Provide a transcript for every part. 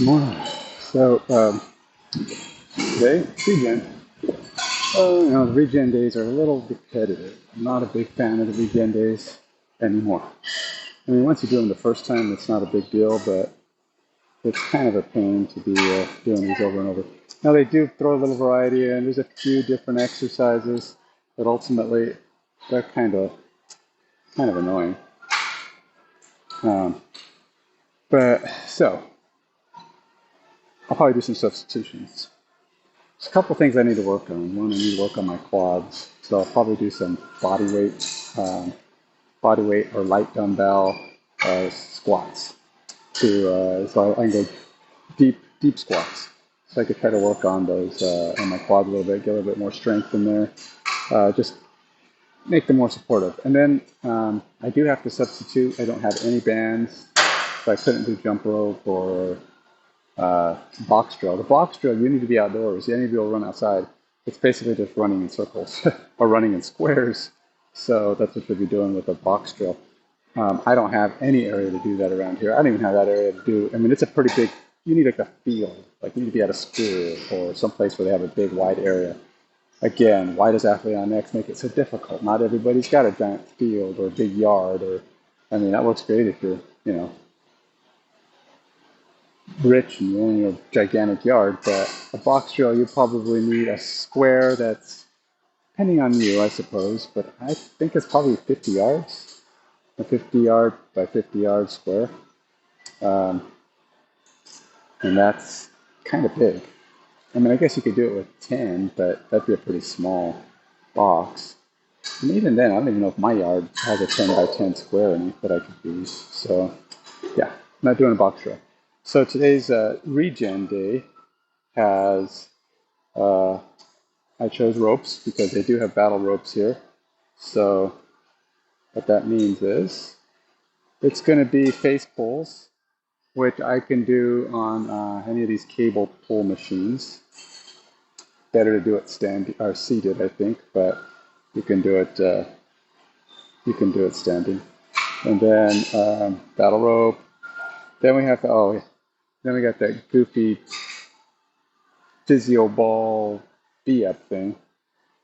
Morning. So today, regen. The regen days are a little repetitive. I'm not a big fan of the regen days anymore. I mean, once you do them the first time, it's not a big deal, but it's kind of a pain to be doing these over and over. Now they do throw a little variety in. There's a few different exercises, but ultimately they're kind of annoying. Um, but so I'll probably do some substitutions. There's a couple things I need to work on. One, I need to work on my quads, so I'll probably do some body weight or light dumbbell squats. So I can go deep squats. So I could try to work on those on my quads a little bit, get a little bit more strength in there, just make them more supportive. And then I do have to substitute. I don't have any bands, so I couldn't do jump rope or box drill. The box drill, you need to be outdoors. You need to be able to run outside. It's basically just running in circles or running in squares. So that's what you'll be doing with a box drill. I don't have any area to do that around here. I don't even have that area to do. I mean, it's a pretty big, you need like a field. Like you need to be at a school or someplace where they have a big wide area. Again, why does AthleanX make it so difficult? Not everybody's got a giant field or a big yard I mean, that works great if you're rich and you own a gigantic yard, but a box drill, you probably need a square that's, depending on you, I suppose, but I think it's probably 50 yards, a 50 yard by 50 yard square. Um, and that's kind of big. I mean, I guess you could do it with 10, but that'd be a pretty small box. And even then, I don't even know if my yard has a 10 by 10 square in it that I could use. So, yeah, I'm not doing a box drill. So today's regen day has, uh, I chose ropes because they do have battle ropes here. So what that means is it's going to be face pulls, which I can do on any of these cable pull machines. Better to do it stand or seated, I think, but you can do it. Standing. And then battle rope. Then we have then we got that goofy physio ball B-up thing.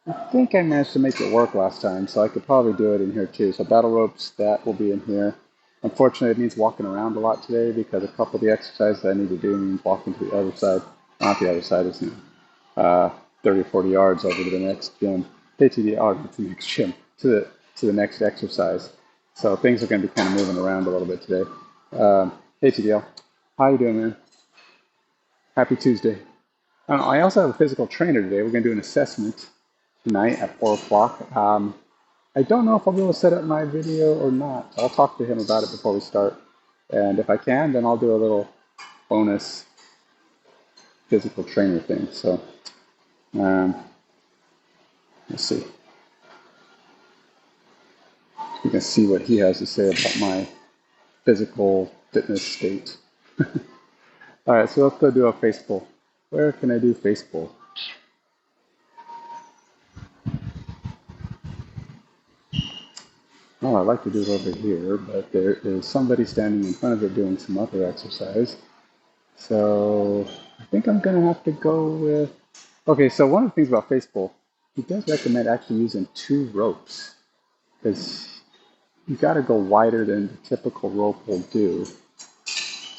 I think I managed to make it work last time, so I could probably do it in here too. So battle ropes, that will be in here. Unfortunately, it means walking around a lot today because a couple of the exercises I need to do means walking to the other side. Not the other side, is 30 or 40 yards over to the next gym. To the next gym, to the next exercise. So things are going to be kind of moving around a little bit today. Hey TDL, how you doing, man? Happy Tuesday. I also have a physical trainer today. We're going to do an assessment tonight at 4 o'clock. I don't know if I'll be able to set up my video or not. I'll talk to him about it before we start. And if I can, then I'll do a little bonus physical trainer thing. So let's see. You can see what he has to say about my physical fitness state. All right, so let's go do a face pull. Where can I do face pull? Oh, I'd like to do it over here, but there is somebody standing in front of it doing some other exercise. So I think I'm going to have to go with... Okay, so one of the things about face pull, he does recommend actually using 2 ropes because you got to go wider than the typical rope will do.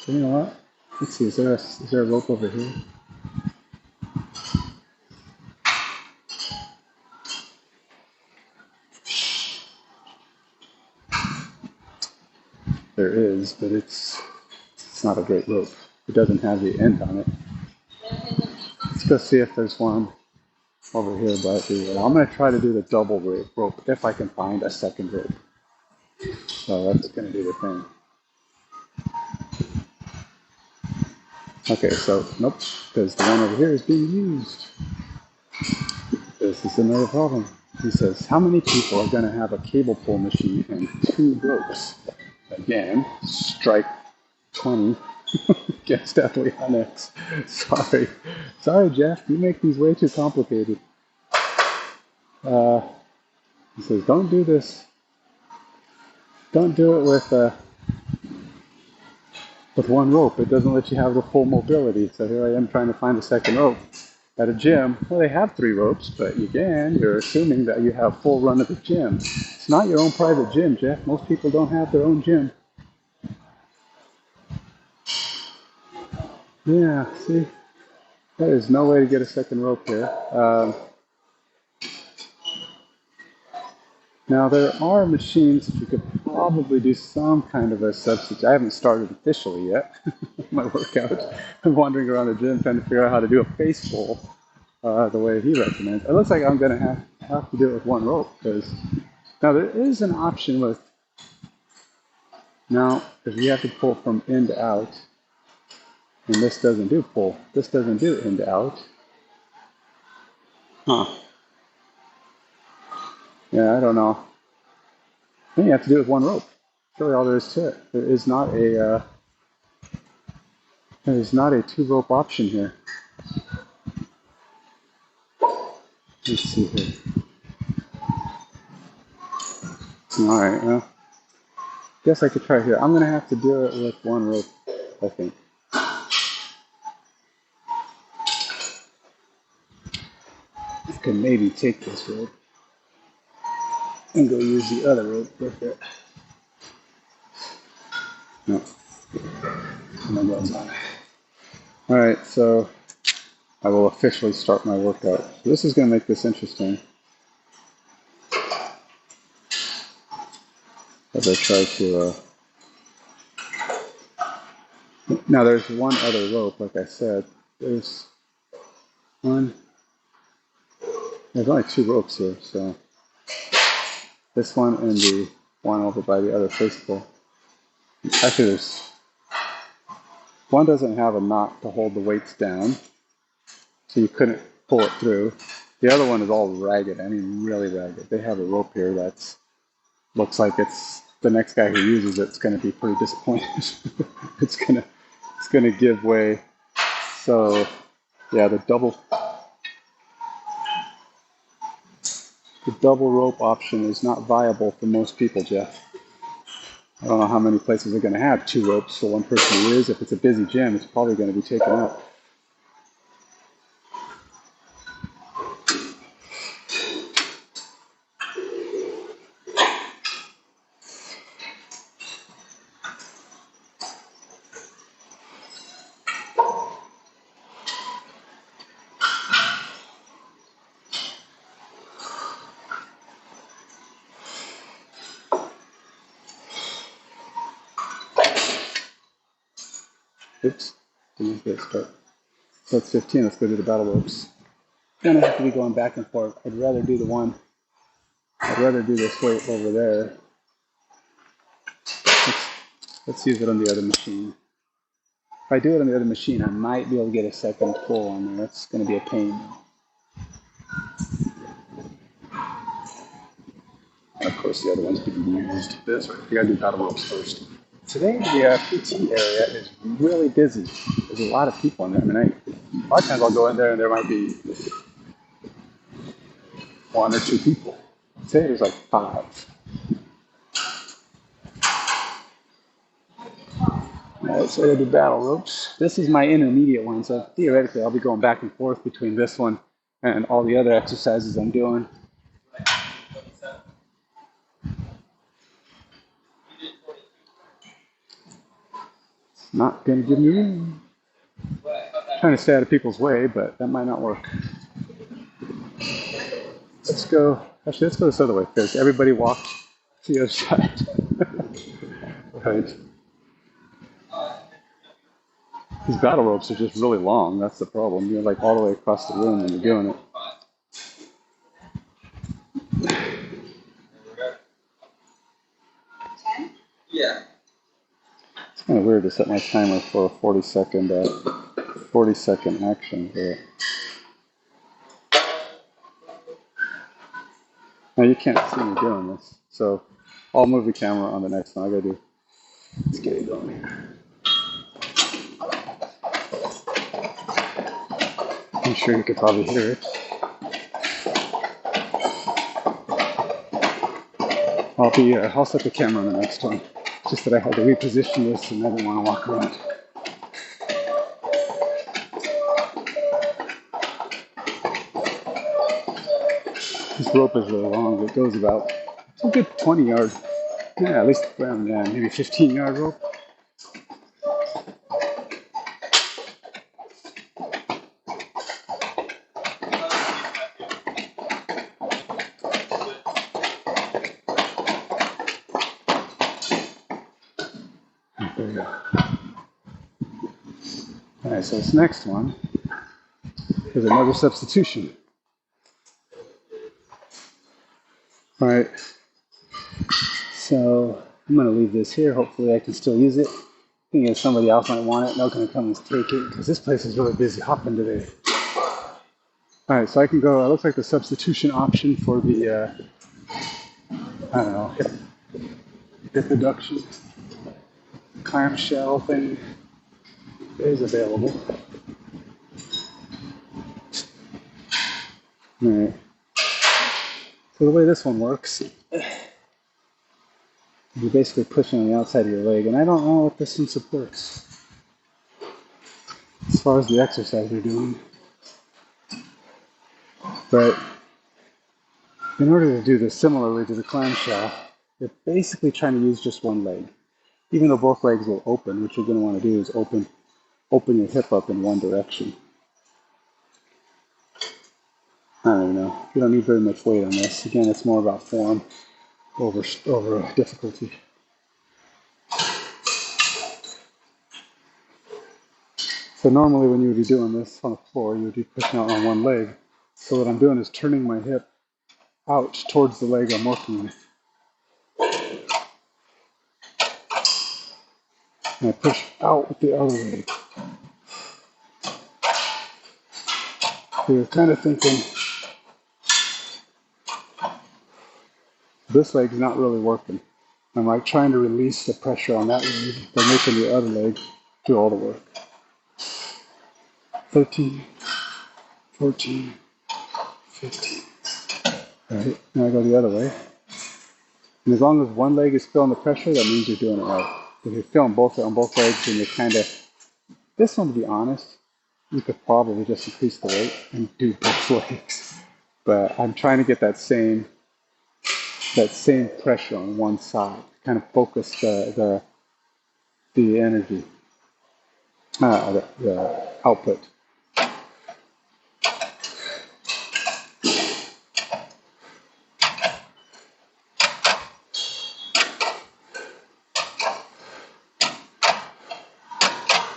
So you know what? Let's see, is there a rope over here? There is, but it's not a great rope. It doesn't have the end on it. Let's go see if there's one over here by the... I'm going to try to do the double rope if I can find a second rope. So that's going to be the thing. Okay, so nope, because the one over here is being used. This is another problem. He says, how many people are going to have a cable pull machine and 2 ropes? Again, strike 20 against AthleanX. Sorry, Jeff. You make these way too complicated. He says, don't do this. Don't do it with with one rope. It doesn't let you have the full mobility. So here I am trying to find a second rope at a gym. Well, they have 3 ropes, but again, you're assuming that you have full run of the gym. It's not your own private gym, Jeff. Most people don't have their own gym. Yeah, see, there is no way to get a second rope here. Now there are machines that you could probably do some kind of a substitute. I haven't started officially yet my workout. I'm wandering around the gym trying to figure out how to do a face pull the way he recommends. It looks like I'm going to have to do it with one rope because now there is an option with now if you have to pull from in to out, and this doesn't do pull. This doesn't do in to out. Huh. Yeah, I don't know. Then you have to do it with one rope. That's really all there is to it. There is not a 2-rope option here. Let's see here. All right, well, guess I could try here. I'm gonna have to do it with one rope, I think. I can maybe take this rope and go use the other rope with it. No, no gloves on. All right, so I will officially start my workout. So this is gonna make this interesting. As I try to, now there's one other rope, like I said. There's only 2 ropes here, so this one and the one over by the other face pull. Actually, there's one doesn't have a knot to hold the weights down, so you couldn't pull it through. The other one is all ragged. I mean, really ragged. They have a rope here that's looks like it's the next guy who uses it's going to be pretty disappointed. it's gonna give way. So yeah, the double rope option is not viable for most people, Jeff. I don't know how many places are going to have 2 ropes for one person to use. If it's a busy gym, it's probably going to be taken up. Oops, didn't get it start. So it's 15, let's go do the battle ropes. Gonna have to be going back and forth. I'd rather do this weight over there. Let's use it on the other machine. If I do it on the other machine, I might be able to get a second pull on there. That's gonna be a pain. And of course, the other one's being used. This way, we gotta do battle ropes first. Today, the PT area is really busy. There's a lot of people in there. I mean, a lot of times I'll go in there and there might be 1 or 2 people. Today there's like 5. Alright, so I do battle ropes. This is my intermediate one, so theoretically I'll be going back and forth between this one and all the other exercises I'm doing. It's not going to give me room. I'm trying to stay out of people's way, but that might not work. Let's go this other way, because everybody walked to the other side. Right. These battle ropes are just really long. That's the problem. You're like all the way across the room when you're doing it. Yeah. It's kind of weird to set my timer for a 40-second action. But now you can't see me doing this, so I'll move the camera on the next one. Let's get it going here. I'm sure you could probably hear it. I'll set the camera on the next one. Just that I had to reposition this and I didn't want to walk around. This rope is really long. It goes about a good 20 yard, yeah, at least around maybe 15-yard rope. There you go. All right, so this next one is another substitution. All right, so I'm going to leave this here. Hopefully I can still use it. Thinking somebody else might want it, and they're going to come and take it because this place is really busy hopping today. All right, so I can go. It looks like the substitution option for the I don't know, hip reduction clamshell thing is available. All right. So the way this one works, you're basically pushing on the outside of your leg, and I don't know what this one supports as far as the exercise you're doing. But in order to do this similarly to the clamshell, you're basically trying to use just one leg. Even though both legs will open, what you're going to want to do is open your hip up in one direction. I don't know. You don't need very much weight on this. Again, it's more about form over difficulty. So normally when you would be doing this on the floor, you would be pushing out on one leg. So what I'm doing is turning my hip out towards the leg I'm working with. And I push out with the other leg. So you're kind of thinking, this leg's not really working. I'm like trying to release the pressure on that leg by making the other leg do all the work. 13, 14, 15. All right, now I go the other way. And as long as one leg is feeling the pressure, that means you're doing it right. If you're feeling both on both legs, then you're kind of, this one to be honest, you could probably just increase the weight and do both legs. But I'm trying to get that same pressure on one side, kind of focus the energy, the output.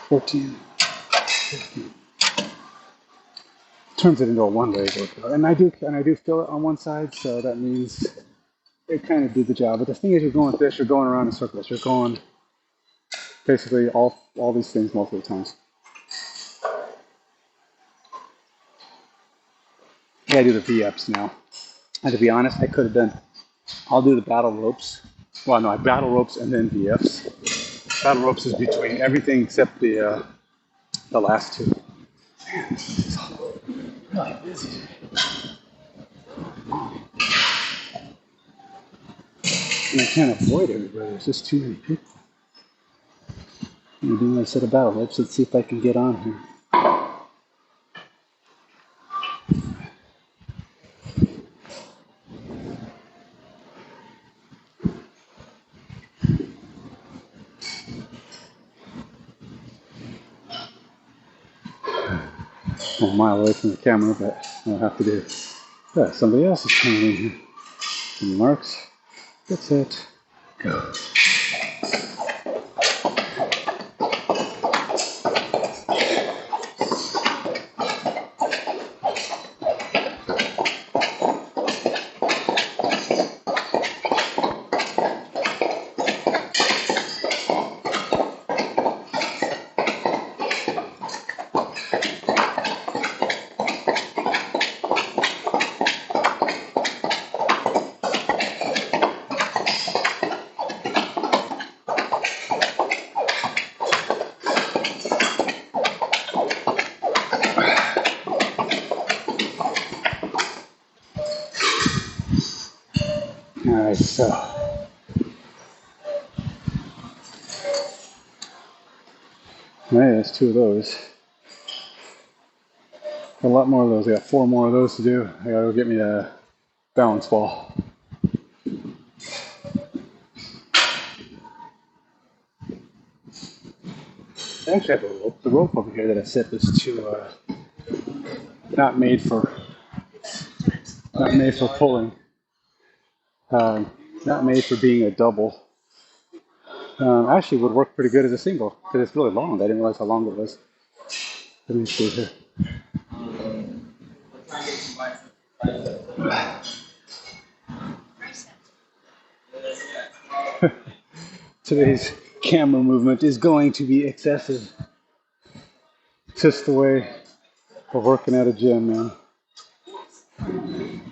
$14, $15. Turns it into a one leg workout, and I do feel it on one side, so that means it kind of did the job. But the thing is, you're going with this, you're going around in circles. You're going basically all these things multiple times. Yeah, I do the V-ups now. And to be honest, I could have done, I'll do the battle ropes. Well, no, I battle ropes and then V-ups. Battle ropes is between everything except the last two. Man, this is really busy. And I can't avoid everybody. There's just too many people. I'm going to do my set of battle ropes. Let's see if I can get on here. I'm a mile away from the camera, but I'll have to do. Yeah, somebody else is coming in here. Some marks. That's it. Go. Alright, so alright, that's 2 of those. A lot more of those. I got 4 more of those to do. I gotta go get me a balance ball. I actually have a rope. The rope over here that I set was too not made for pulling. Not made for being a double. Actually, would work pretty good as a single because it's really long. I didn't realize how long it was. Let me see here. Today's camera movement is going to be excessive. Just the way of working at a gym, man.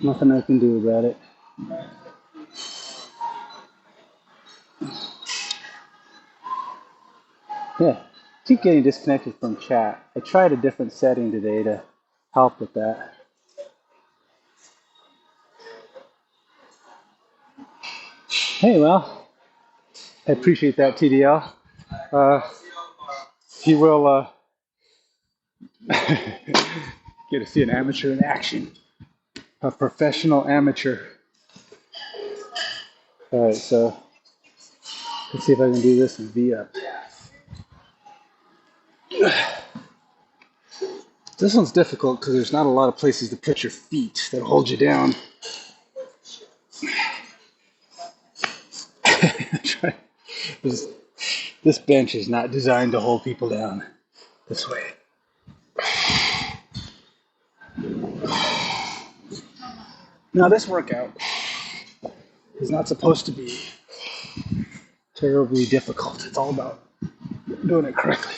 Nothing I can do about it. Yeah, keep getting disconnected from chat. I tried a different setting today to help with that. Hey, well, I appreciate that, TDL. You will get to see an amateur in action, a professional amateur. All right, so let's see if I can do this in V up. This one's difficult because there's not a lot of places to put your feet that hold you down. This bench is not designed to hold people down this way. Now this workout is not supposed to be terribly difficult. It's all about doing it correctly.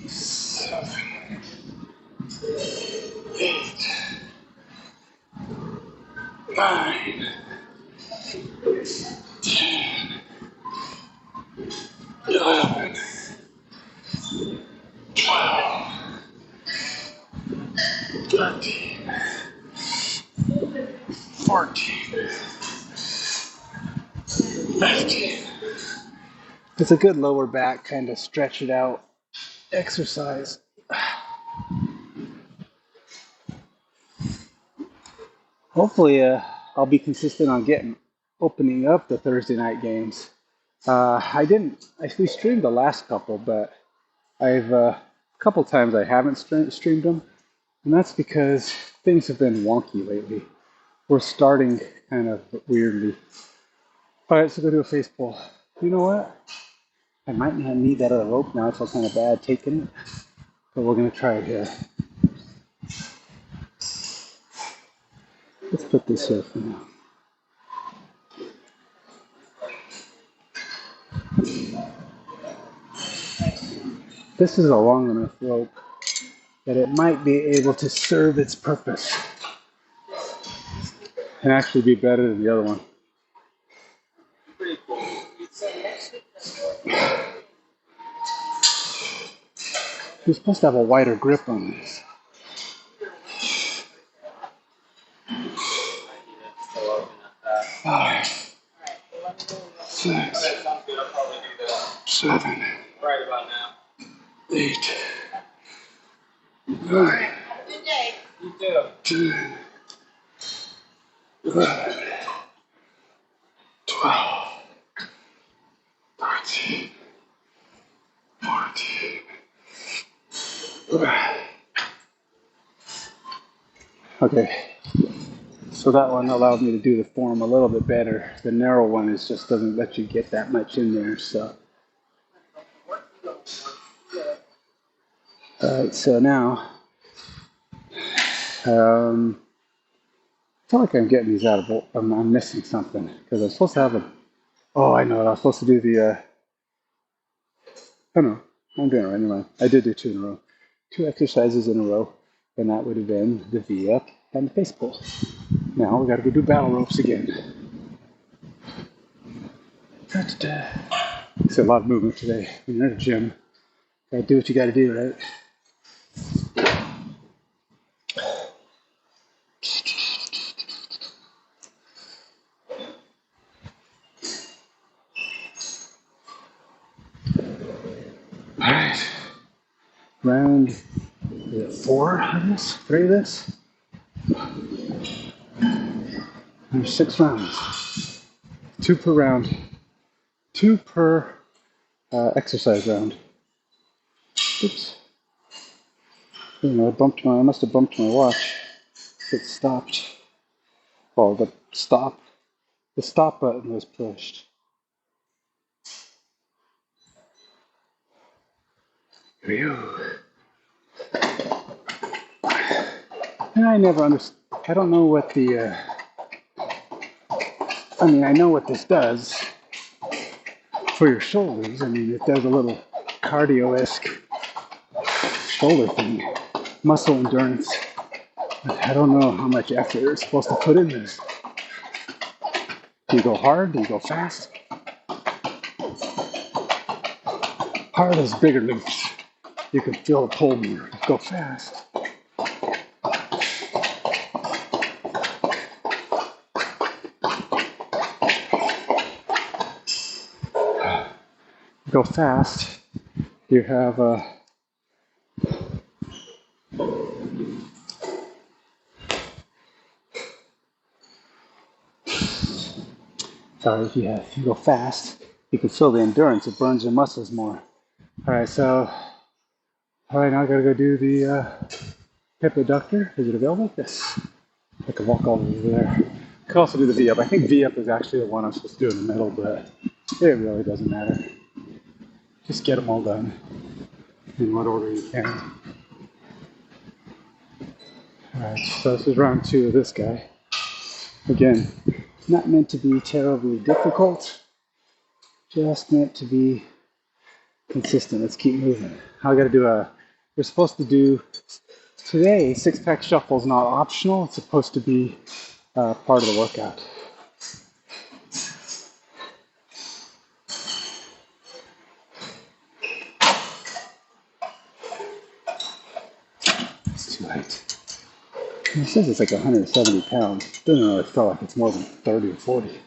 7, 8, 9, 10, 11, 12, 13, 14, 15. It's a good lower back kind of stretch it out exercise. Hopefully, I'll be consistent on opening up the Thursday night games. We streamed the last couple, but I've a couple times I haven't streamed them, and that's because things have been wonky lately. We're starting kind of weirdly. All right, so go do a face pull. You know what? I might not need that other rope now. I feel kind of bad taking it, but we're gonna try it here. Let's put this here for now. This is a long enough rope that it might be able to serve its purpose and actually be better than the other one. You're supposed to have a wider grip on this. 5, 6, 7, 8, 9, 10, 11, 12, 13, 14. Okay, so that one allowed me to do the form a little bit better. The narrow one just doesn't let you get that much in there. So, all right. So now, I feel like I'm getting these out of. I'm missing something because I'm supposed to have a. Oh, I know. I was supposed to do the. Oh no, I'm doing it right. Never mind. I did do 2 in a row, 2 exercises in a row, and that would have been the V up and the face pull. Now we got to go do battle ropes again. It's a lot of movement today. When you're at a gym, gotta do what you gotta do, right? All right. Round 4 of this, 3 of this. There's 6 rounds, 2 per round, 2 per exercise round. Oops. I must have bumped my watch. It stopped. Well, the stop button was pushed. Here we go. And I never understood. I don't know what the. I know what this does for your shoulders. It does a little cardio-esque shoulder thing, muscle endurance. But I don't know how much effort you're supposed to put in this. Do you go hard? Do you go fast? Hard is bigger loops. You can feel the pull more. Go fast. Go fast. You have if you go fast, you can feel the endurance. It burns your muscles more. All right, now I gotta go do the hip abductor. Is it available? Yes. I can walk all over there. I could also do the V up. I think V up is actually the one I'm supposed to do in the middle, but it really doesn't matter. Just get them all done in what order you can. All right, so this is round 2 of this guy. Again, not meant to be terribly difficult, just meant to be consistent. Let's keep moving. I got to do we're supposed to do, today, 6-pack shuffle is not optional. It's supposed to be part of the workout. It's too light. It says it's like 170 pounds. Doesn't really feel like it's more than 30 or 40.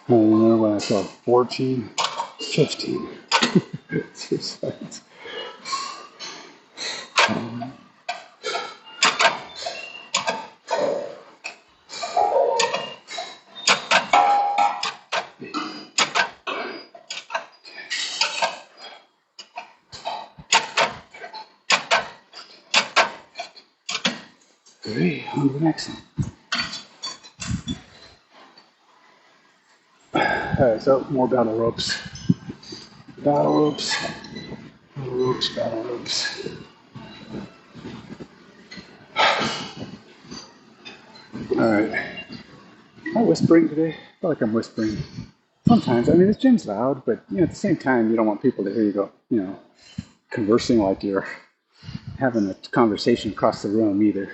I remember when I saw 14, 15. It's just like, on to the next one. Alright, so more battle ropes. Battle ropes. Battle ropes, battle ropes. Alright. Am I whispering today? I feel like I'm whispering. Sometimes. This gym's loud, but at the same time, you don't want people to hear you go, conversing like you're having a conversation across the room either.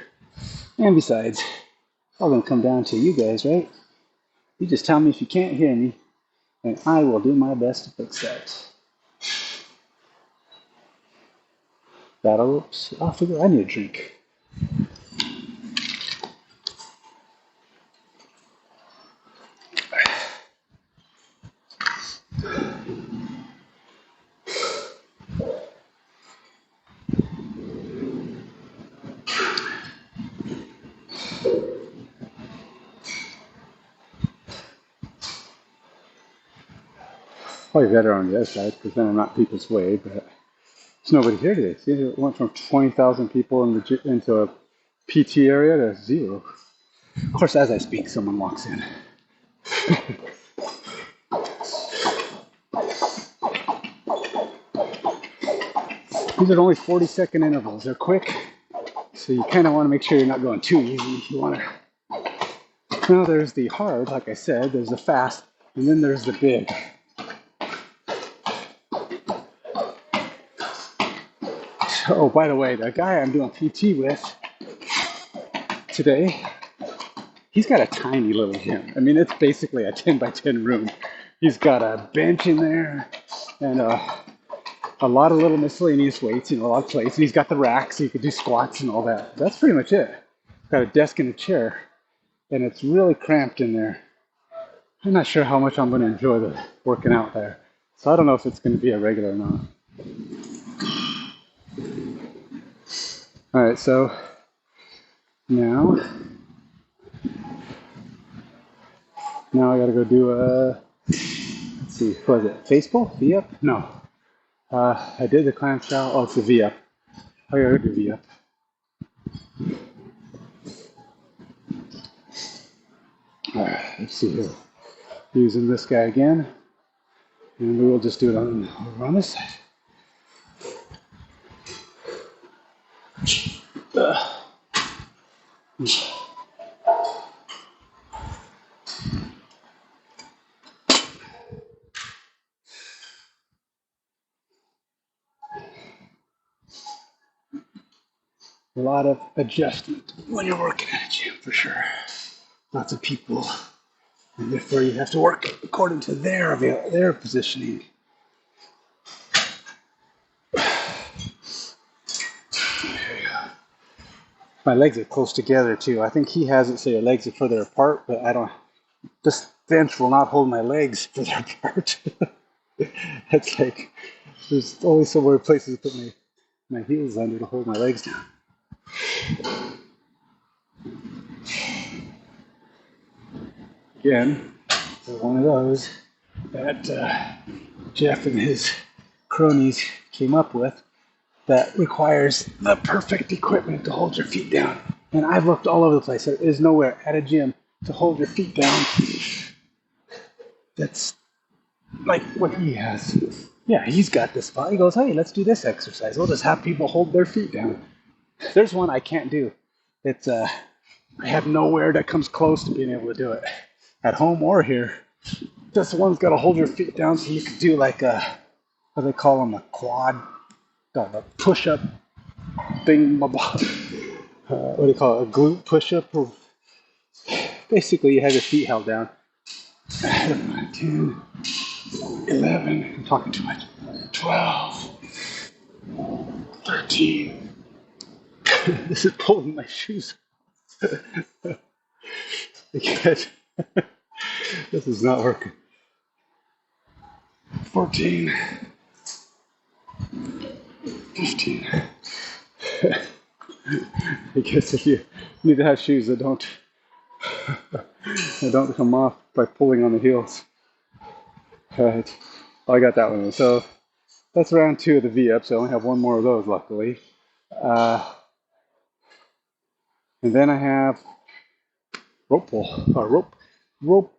And besides, it's all going to come down to you guys, right? You just tell me if you can't hear me, and I will do my best to fix that. Battle ropes. I figure I need a drink. Probably better on the other side because then I'm not people's way, but there's nobody here today. See, it went from 20,000 people into a PT area to 0. Of course, as I speak, someone walks in. These are only 40-second intervals. They're quick, so you kind of want to make sure you're not going too easy. You want to. Now there's the hard, like I said. There's the fast, and then there's the big. Oh, by the way, the guy I'm doing PT with today, he's got a tiny little gym. It's basically a 10 by 10 room. He's got a bench in there and a lot of little miscellaneous weights, a lot of plates. And he's got the rack so you can do squats and all that. That's pretty much it. Got a desk and a chair, and it's really cramped in there. I'm not sure how much I'm going to enjoy the working out there. So I don't know if it's going to be a regular or not. All right, so now I got to go do let's see, what is it? Baseball? V-up? No. I did the clamshell. Oh, it's the V-up. I got to do V-up. All right, let's see here. Using this guy again. And we will just do it on this side. A lot of adjustment when you're working at a gym, for sure. Lots of people, and therefore you have to work according to their positioning. My legs are close together too. I think he has it so your legs are further apart, but I don't. This bench will not hold my legs further apart. It's like there's only so many places to put my heels under to hold my legs down. Again, one of those that Jeff and his cronies came up with that requires the perfect equipment to hold your feet down. And I've looked all over the place. There is nowhere at a gym to hold your feet down that's like what he has. Yeah, he's got this spot. He goes, hey, let's do this exercise. We'll just have people hold their feet down. There's one I can't do. It's I have nowhere that comes close to being able to do it at home or here. This one's got to hold your feet down so you can do like a, what do they call them, a quad, a push-up thing. What do you call it, a glute push-up? Basically, you have your feet held down. 10, 11, I'm talking too much. 12, 13. This is pulling my shoes. Because this is not working. 14, 15. I guess if you need to have shoes that don't come off by pulling on the heels. All right. Oh, I got that one. So that's round 2 of the V-ups. I only have one more of those, luckily. And then I have rope pull, or rope,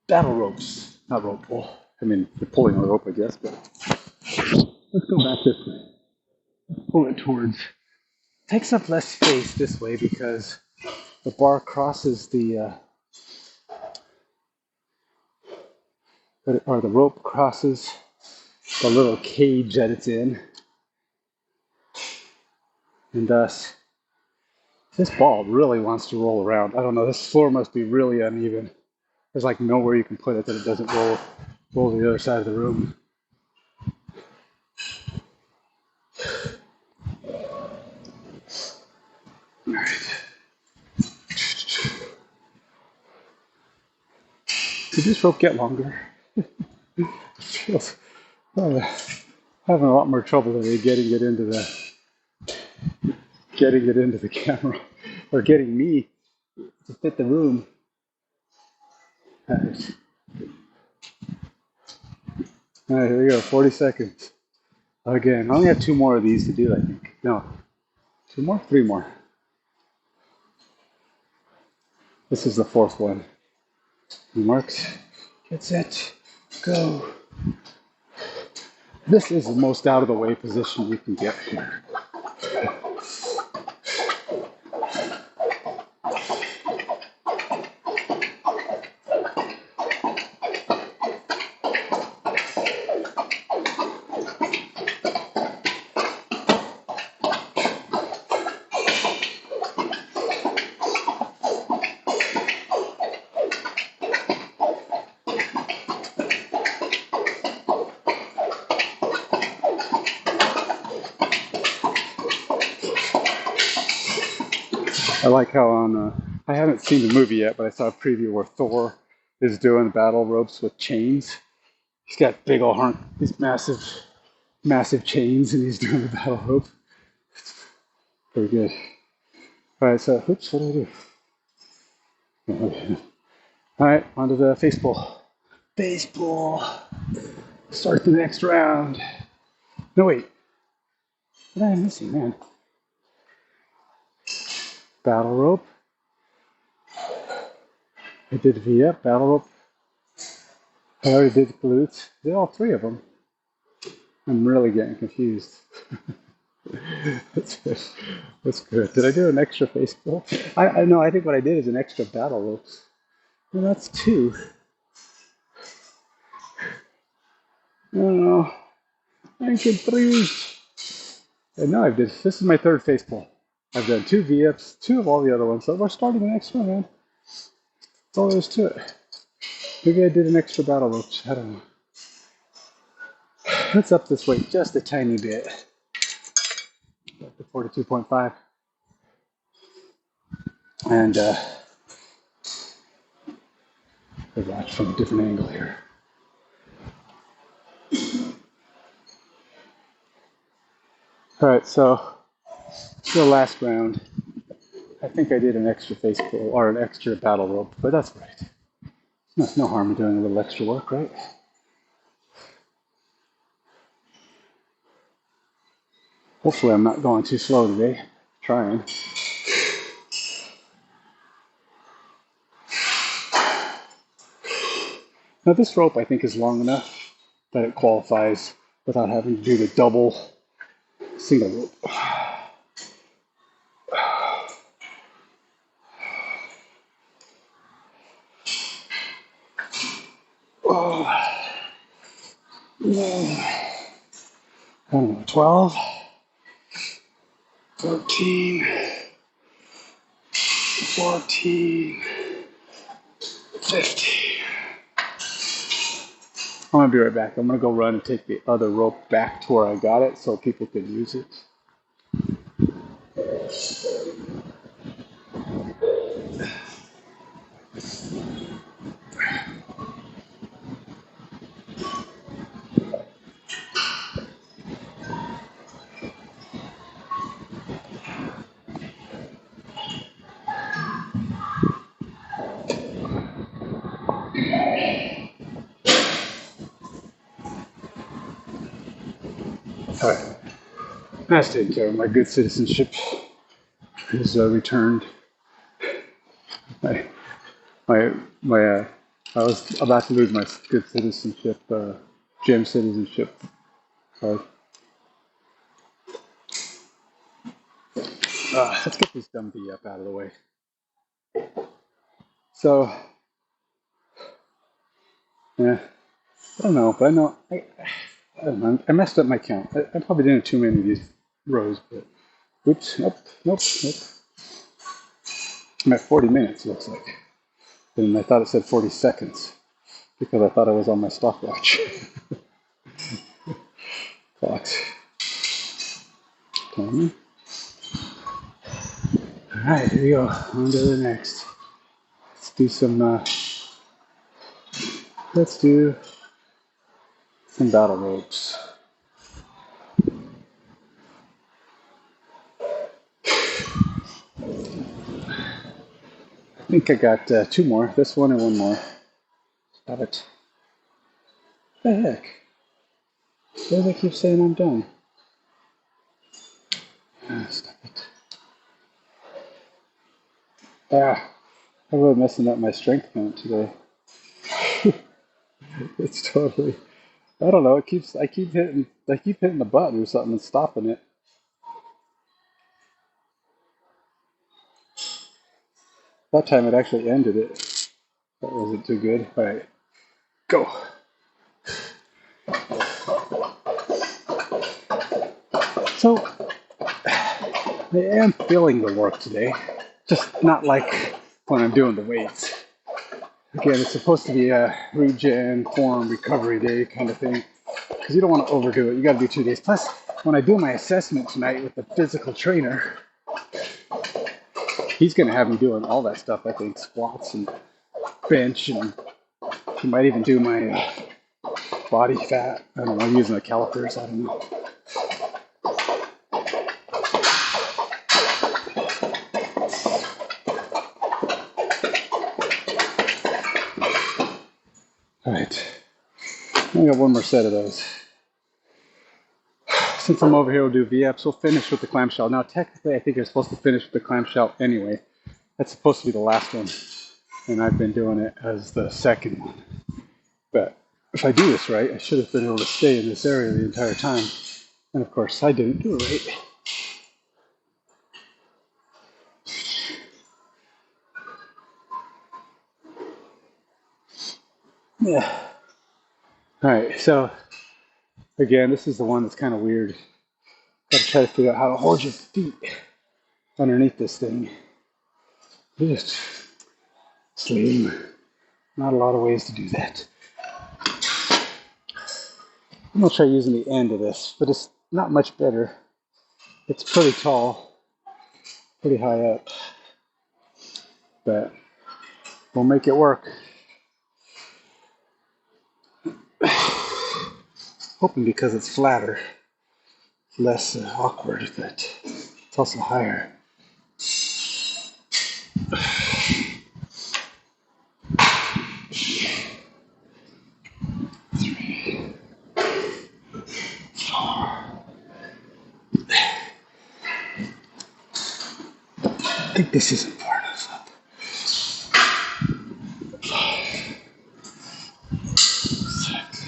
battle ropes. Not rope pull. I mean, you're pulling on a rope, I guess, but let's go back this way. Pull it towards. Takes up less space this way because the bar crosses the rope crosses the little cage that it's in, and thus this ball really wants to roll around. I don't know, this floor must be really uneven. There's like nowhere you can put it that it doesn't roll to the other side of the room. All right. Did this rope get longer? It feels having a lot more trouble than getting it into the camera, or getting me to fit the room. All right, here we go. 40 seconds. Again, I only have 2 more of these to do, I think. No, 2 more? 3 more. This is the 4th one. He marks, gets it, go. This is the most out of the way position you can get here. I like how I haven't seen the movie yet, but I saw a preview where Thor is doing battle ropes with chains. He's got big old hunk, these massive chains, and he's doing the battle rope. Pretty good. All right, so oops, what did I do? All right, on to the baseball. Baseball. Start the next round. No wait, what am I missing, man? Battle rope. I did V-up, battle rope. I already did glutes. Did all three of them. I'm really getting confused. That's good. That's good. Did I do an extra baseball? I know. I think what I did is an extra battle ropes. Well, that's two. I don't know. I did three. And now I've did. This is my third baseball. I've done two V-ups, two of all the other ones. So we're starting the next one, man. That's all there is to it. Maybe I did an extra battle ropes. I don't know. Let's up this weight just a tiny bit. Up to 42.5. And watch from a different angle here. All right, so the last round, I think I did an extra face pull or an extra battle rope, but that's right. No harm in doing a little extra work, right? Hopefully I'm not going too slow today. Trying. Now this rope I think is long enough that it qualifies without having to do the double single rope. Oh. I don't know, 12, 13, 14, 15. I'm gonna be right back. I'm gonna go run and take the other rope back to where I got it so people can use it. All right. That's taken care of. My good citizenship is returned. My, my, I was about to lose my good citizenship, gym citizenship card. Let's get this dumb bee up out of the way. So, yeah, I don't know, but I know, I don't know, I messed up my count. I probably didn't too many of these rows, but oops, nope. I'm at 40 minutes, looks like. And I thought it said 40 seconds because I thought I was on my stopwatch. Clocks. All right, here we go. On to the next. Let's do some battle ropes. I think I got two more. This one and one more. Stop it. What the heck? Why do they keep saying I'm done? Stop it. I'm really messing up my strength count today. It's totally. I don't know. I keep hitting the button or something and stopping it. That time it actually ended it. That wasn't too good. All right, go. So I am feeling the work today, just not like when I'm doing the weights. Again, it's supposed to be a regen, form, recovery day kind of thing, because you don't want to overdo it. You got to do 2 days. Plus, when I do my assessment tonight with the physical trainer, he's going to have me doing all that stuff. I think squats and bench and You might even do my body fat. I don't know, I'm using the calipers, I don't know. All right, I got one more set of those. Since I'm over here, we'll do VFs. We'll finish with the clamshell. Now, technically, I think you're supposed to finish with the clamshell anyway. That's supposed to be the last one, and I've been doing it as the second one. But if I do this right, I should have been able to stay in this area the entire time. And of course, I didn't do it right. Yeah. All right, so again, this is the one that's kind of weird. Got to try to figure out how to hold your feet underneath this thing. Just slim. Not a lot of ways to do that. I'm gonna try using the end of this, but it's not much better. It's pretty tall, pretty high up, but we'll make it work. Hoping because it's flatter, it's less awkward, but it's also higher. 3, 4. I think this isn't far enough up. 5, 6,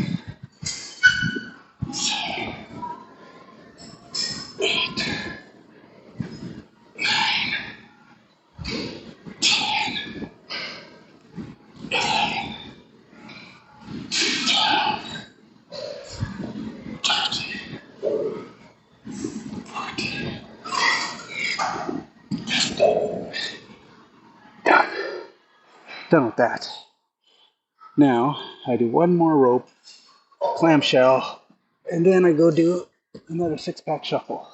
7, 8, 9, 10, 11, 12, 13, 14, 15. Done with that. Now I do one more rope, clamshell, and then I go do another 6-pack shuffle.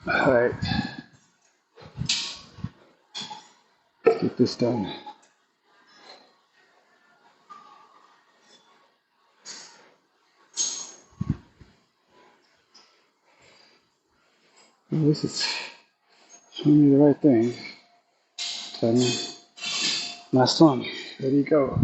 All right, let's get this done. Well, this is showing me the right thing. Tell me, last one. Ready to go.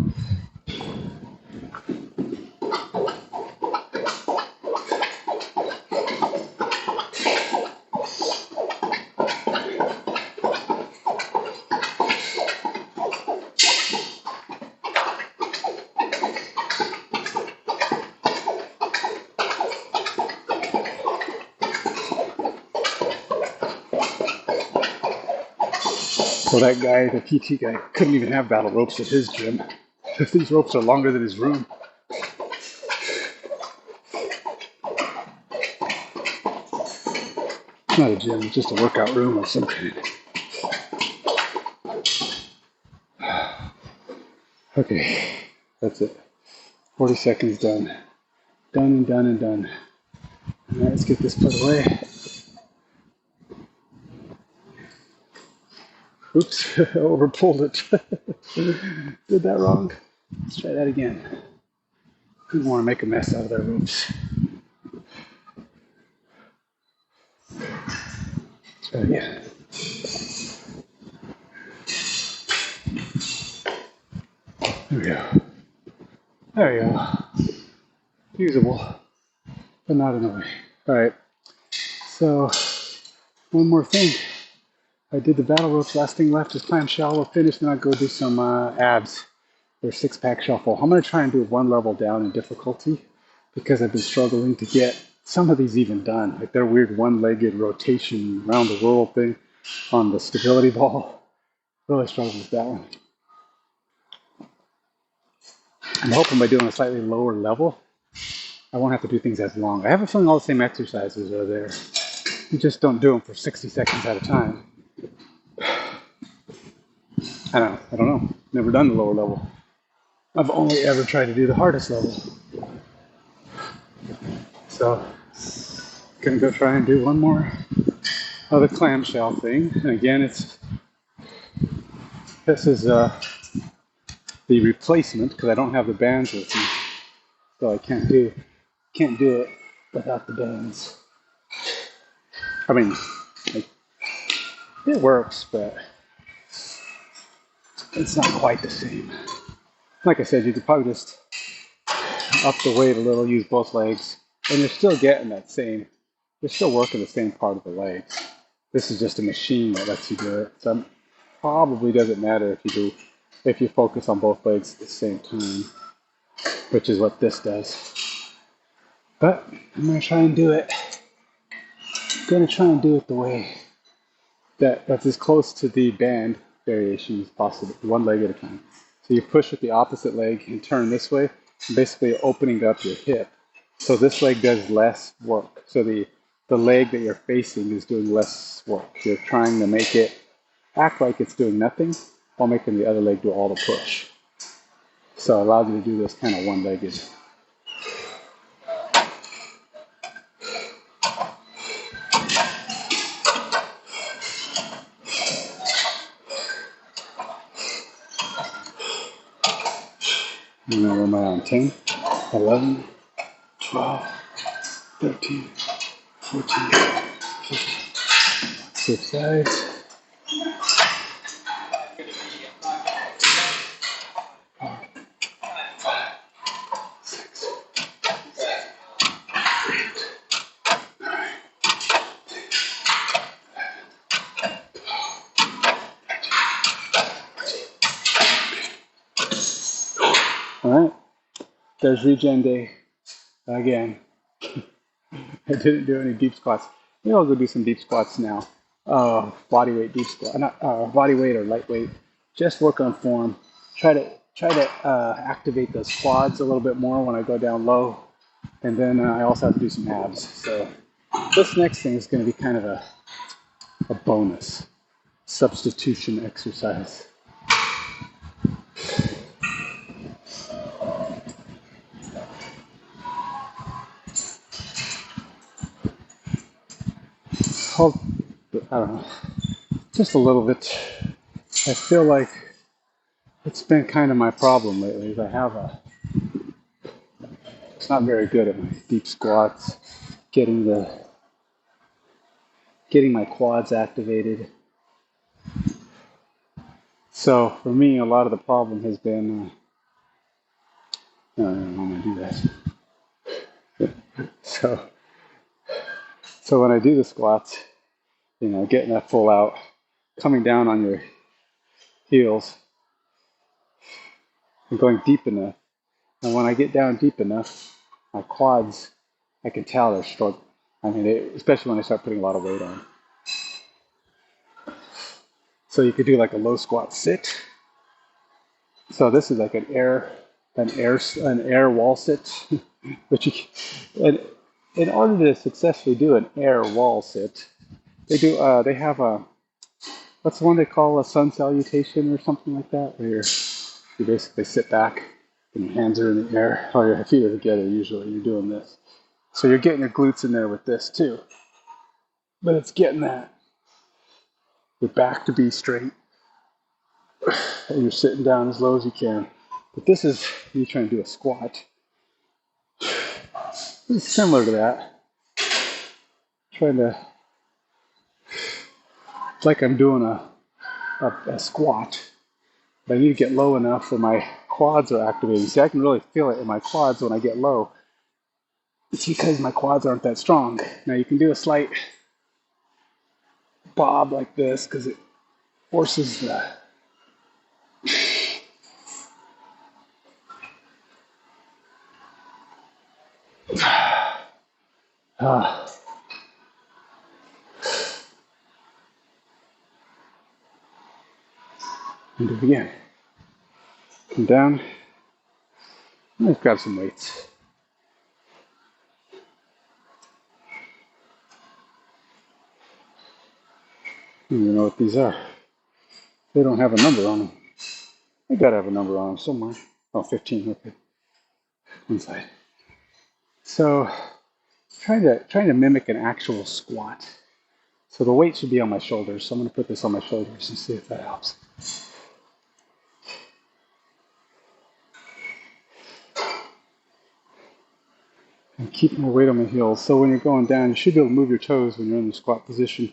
So that guy, the PT guy, couldn't even have battle ropes at his gym. These ropes are longer than his room. It's not a gym, it's just a workout room of some kind. Okay, that's it. 40 seconds done. Done and done and done. All right, let's get this put away. Oops, over pulled it. Did that wrong. Let's try that again. I don't want to make a mess out of their ropes. Let's try again. There we go. There we go. Usable, but not annoying. All right. So, one more thing. I did the battle ropes. Last thing left is clamshell. We'll finish, then I'll go do some abs or 6-pack shuffle. I'm going to try and do one level down in difficulty because I've been struggling to get some of these even done. Like their weird one-legged rotation around the world thing on the stability ball. Really struggled with that one. I'm hoping by doing a slightly lower level, I won't have to do things as long. I have a feeling all the same exercises are there. You just don't do them for 60 seconds at a time. I don't know. Never done the lower level. I've only ever tried to do the hardest level. So, gonna go try and do one more the clamshell thing. And again, this is the replacement because I don't have the bands with me, so I can't do it without the bands. I mean, it works, but it's not quite the same. Like I said, you could probably just up the weight a little, use both legs, and you're still getting that same, you're still working the same part of the legs. This is just a machine that lets you do it. So it probably doesn't matter if you focus on both legs at the same time, which is what this does. But I'm gonna try and do it. I'm gonna try and do it the way that's as close to the band variation as possible, one leg at a time. So you push with the opposite leg and turn this way, basically opening up your hip. So this leg does less work. So the leg that you're facing is doing less work. You're trying to make it act like it's doing nothing while making the other leg do all the push. So it allows you to do this kind of one-legged. And then we're on 10, 11, 12, 13, 14, 15. Switch sides. 4, 5, 6, 7, 8, 9, 10, 11, 12, 13, 14. All right, there's Regen Day again. I didn't do any deep squats. Maybe I'll go do some deep squats now. Body weight deep squat, not body weight or lightweight. Just work on form. Try to activate those quads a little bit more when I go down low, and then I also have to do some abs. So this next thing is going to be kind of a bonus substitution exercise. I don't know, just a little bit. I feel like it's been kind of my problem lately. Is it's not very good at my deep squats, getting my quads activated. So for me, a lot of the problem has been, I don't know how to do that. So when I do the squats, getting that full out, coming down on your heels, and going deep enough. And when I get down deep enough, my quads, I can tell they're struggling. I mean, especially when I start putting a lot of weight on. So you could do like a low squat sit. So this is like an air wall sit, but in order to successfully do an air wall sit, they have what's the one they call a sun salutation or something like that, where you basically sit back and your hands are in the air, or your feet are together. Usually you're doing this, so you're getting your glutes in there with this too, but it's getting your back to be straight, and you're sitting down as low as you can. But this is you trying to do a squat. It's similar to that. It's like I'm doing a squat, but I need to get low enough where my quads are activating. See, I can really feel it in my quads when I get low. It's because my quads aren't that strong. Now you can do a slight bob like this because it forces the and do it again. Come down. Let's grab some weights. I don't even know what these are. They don't have a number on them. They gotta have a number on them somewhere. Oh, 15, okay. One side. So trying to mimic an actual squat. So the weight should be on my shoulders. So I'm going to put this on my shoulders and see if that helps. And keep my weight on my heels. So when you're going down, you should be able to move your toes when you're in the squat position.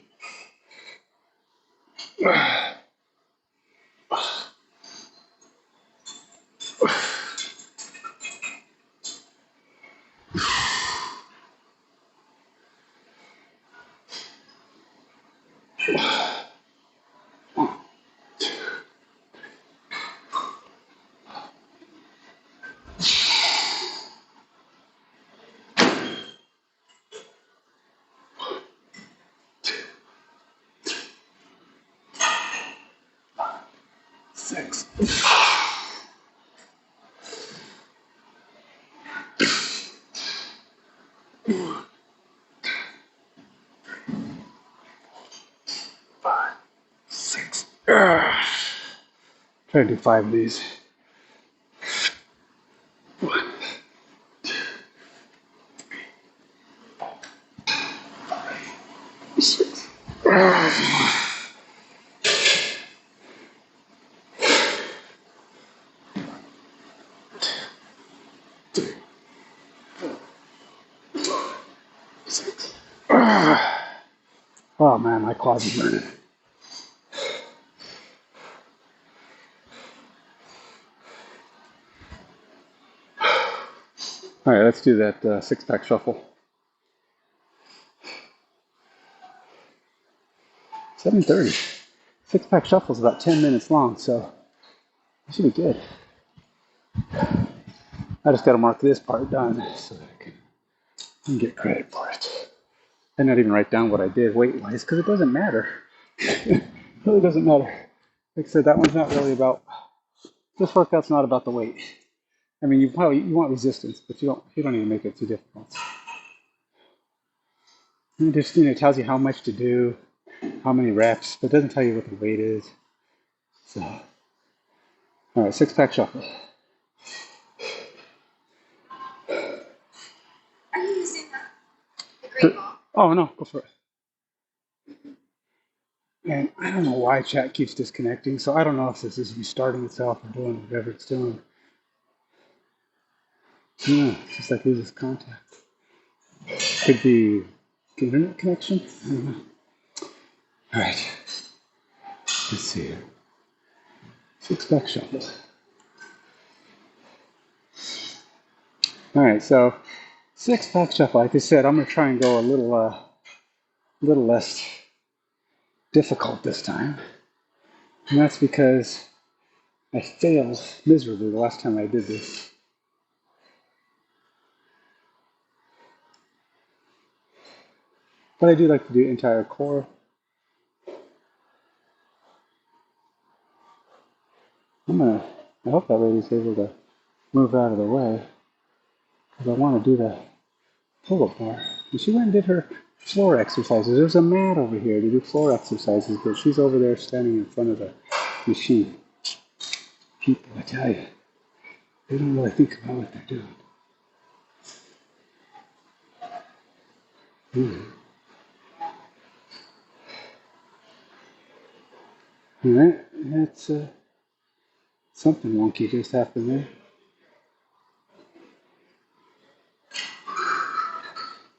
6. 5, 6. Try to do 5 of these. 1, 2, 5, 6. 3, 4, 5, 6. Oh man, my quads are burning. All right, let's do that 6-pack shuffle. 7:30. 6-pack shuffle is about 10 minutes long, so it should be good. I just got to mark this part done so that I can get credit for it. And not even write down what I did weight-wise because it doesn't matter. It really doesn't matter. Like I said, that one's not really about. This workout's not about the weight. I mean, you want resistance, but you don't need to make it too difficult. It just tells you how much to do, how many reps, but it doesn't tell you what the weight is. So, all right, 6-pack shuffle. Are you using the gray ball? Oh no, go for it. And I don't know why chat keeps disconnecting, so I don't know if this is restarting itself or doing whatever it's doing. Yeah, it's just like loses contact. Could be internet connection. I don't know. All right, let's see here. 6-pack shuffle. All right, so 6-pack shuffle. Like I said, I'm gonna try and go a little less difficult this time, and that's because I failed miserably the last time I did this. But I do like to do entire core. I hope that lady's able to move out of the way because I want to do the pull-up bar. And she went and did her floor exercises. There's a mat over here to do floor exercises, but she's over there standing in front of the machine. People, I tell you, they don't really think about what they're doing. All right, that's something wonky just happened there.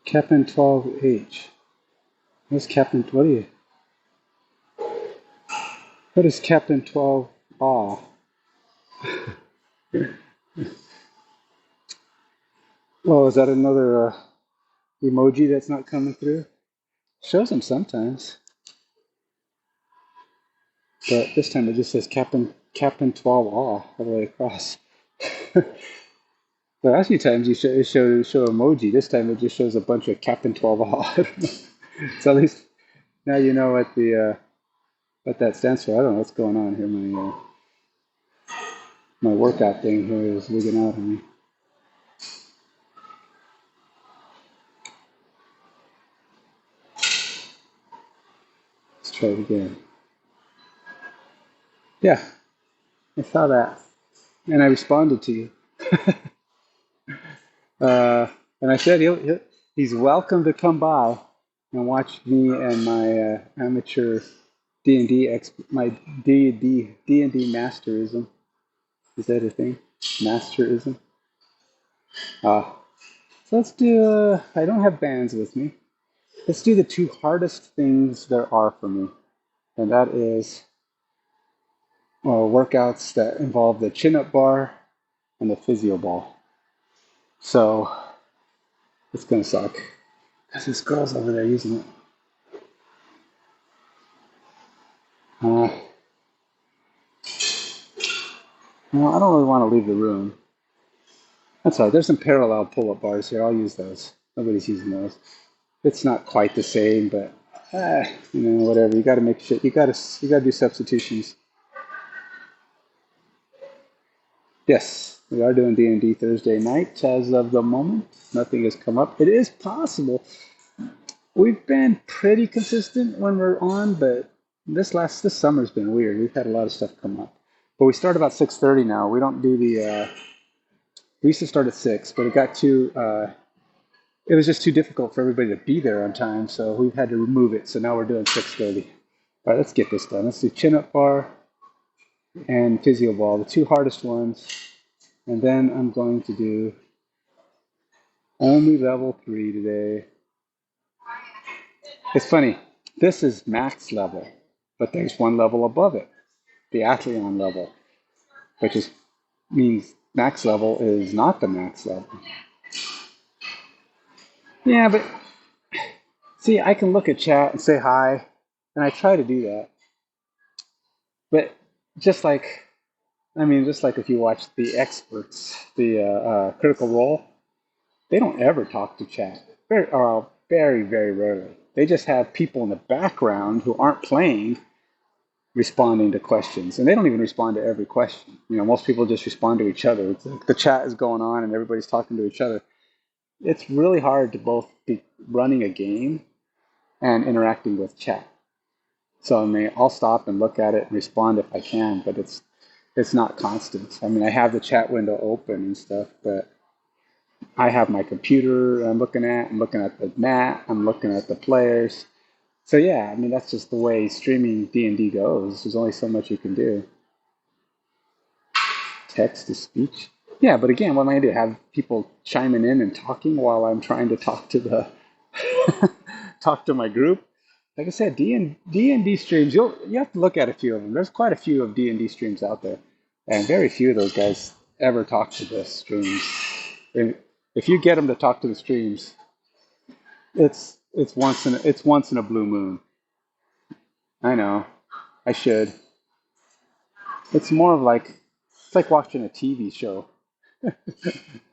Captain 12H. What's Captain? What is Captain 12 Ah? Oh, is that another emoji that's not coming through? Shows them sometimes, but this time it just says Captain 12 Ah all the way across. The last few times it show emoji. This time it just shows a bunch of Captain 12 Ah. So at least now you know what that stands for. I don't know what's going on here. My workout thing here is wigging out on me. Let's try it again. Yeah, I saw that, and I responded to you. And I said he's welcome to come by. and watch me and my amateur D&D my D&D masterism. Is that a thing? Masterism. Ah, so let's do. I don't have bands with me. Let's do the two hardest things there are for me, and that is workouts that involve the chin-up bar and the physio ball. So it's gonna suck because this girl's over there using it. Uh, well, I don't really want to leave the room. That's all right. There's some parallel pull-up bars here. I'll use those. Nobody's using those. It's not quite the same, but whatever. You got to make shit. You got to do substitutions. Yes, we are doing D&D Thursday night as of the moment. Nothing has come up. It is possible. We've been pretty consistent when we're on, but this summer's been weird. We've had a lot of stuff come up. But we start about 6:30 now. We don't do the. We used to start at 6, but it got too. It was just too difficult for everybody to be there on time, so we've had to remove it. So now we're doing 6:30. All right, let's get this done. Let's do chin-up bar and physio ball, the two hardest ones. And then I'm going to do only level 3 today. It's funny. This is max level, but there's one level above it, the Athlean level, which is means max level is not the max level. Yeah, but see, I can look at chat and say hi, and I try to do that. But just like, just like if you watch the experts, the Critical Role, they don't ever talk to chat. Very, very rarely. They just have people in the background who aren't playing responding to questions, and they don't even respond to every question. Most people just respond to each other. It's like the chat is going on and everybody's talking to each other. It's really hard to both be running a game and interacting with chat. So I'll stop and look at it and respond if I can, but it's not constant. I have the chat window open and stuff, but I have my computer I'm looking at the mat, I'm looking at the players. So yeah, that's just the way streaming D&D goes. There's only so much you can do. Text to speech. Yeah, but again, what am I going to do? Have people chiming in and talking while I'm trying to talk to the talk to my group? Like I said, D&D streams. You have to look at a few of them. There's quite a few of D&D streams out there, and very few of those guys ever talk to the streams. And if you get them to talk to the streams, it's once in a blue moon. I know, I should. It's more of it's like watching a TV show.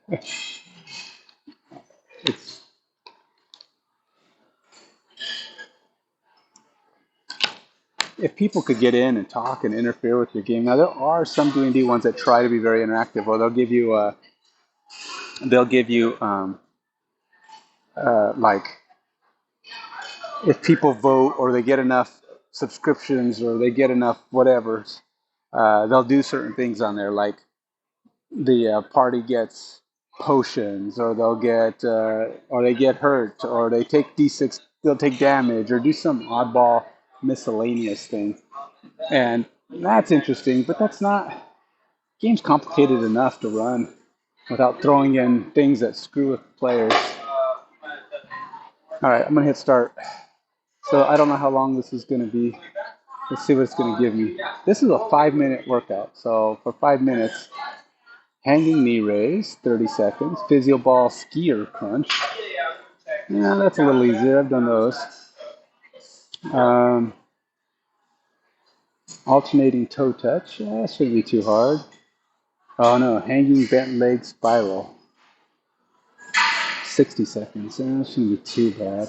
It's if people could get in and talk and interfere with your game. Now there are some D&D ones that try to be very interactive, or they'll give you like if people vote or they get enough subscriptions or they get enough whatever, they'll do certain things on there, like the party gets potions, or or they get hurt, or they take D6, they'll take damage, or do some oddball miscellaneous thing, and that's interesting. But that's not game's complicated enough to run without throwing in things that screw with players. All right, I'm gonna hit start. So I don't know how long this is gonna be. Let's see what it's gonna give me. This is a 5-minute workout. So for 5 minutes, hanging knee raise, 30 seconds. Physio ball skier crunch. Yeah, that's a little easier. I've done those. Um, Alternating toe touch. Yeah, that shouldn't be too hard. Oh no, hanging bent leg spiral. 60 seconds. Yeah, that shouldn't be too bad.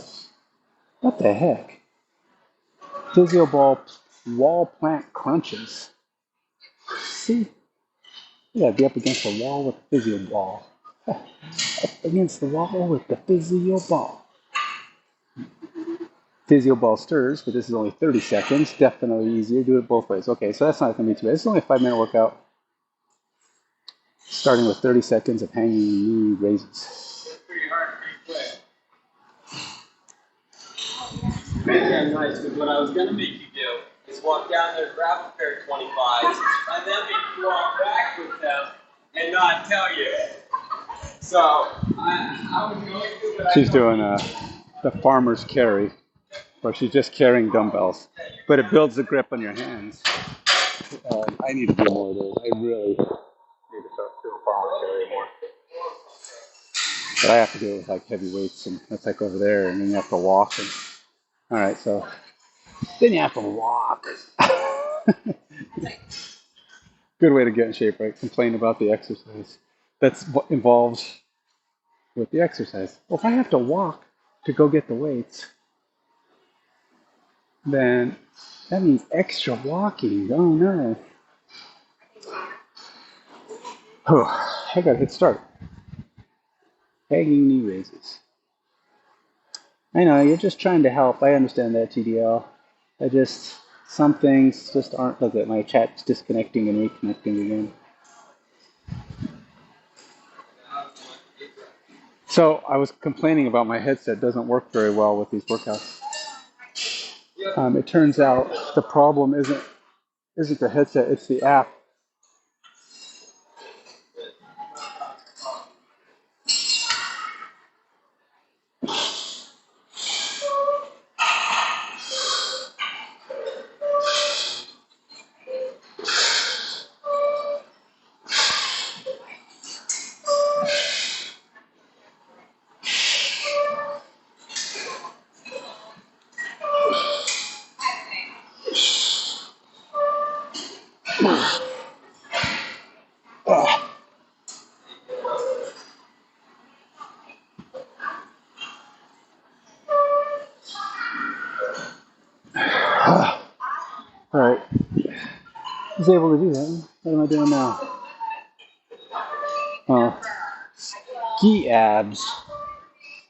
What the heck? Physio ball wall plant crunches. See? Yeah, be up against the wall with the physio ball. Up against the wall with the physio ball. Physio ball stirs, but this is only 30 seconds. Definitely easier. Do it both ways. Okay, so that's not going to be too bad. This is only a 5-minute workout, starting with 30 seconds of hanging knee raises. Yeah, nice. Because what I was gonna make you do is walk down there, grab a pair of 25s, and then make you walk back with them and not tell you. So I was going to, but She's doing the farmer's carry, where she's just carrying dumbbells, but it builds the grip on your hands. I need to do more of those. I really need to start doing farmer's carry more. But I have to do it with like heavy weights, and that's like over there, and then you have to walk. And, all right, so then you have to walk. Good way to get in shape, right? Complain about the exercise that's involved with the exercise. Well, if I have to walk to go get the weights, then that means extra walking. Oh no. Oh, I got a good start. Hanging knee raises. I know, you're just trying to help. I understand that, TDL. Some things just aren't. Look at my chat's disconnecting and reconnecting again. So I was complaining about my headset doesn't work very well with these workouts. It turns out the problem isn't the headset, it's the app. All right, I was able to do that. What am I doing now? Oh, ski abs,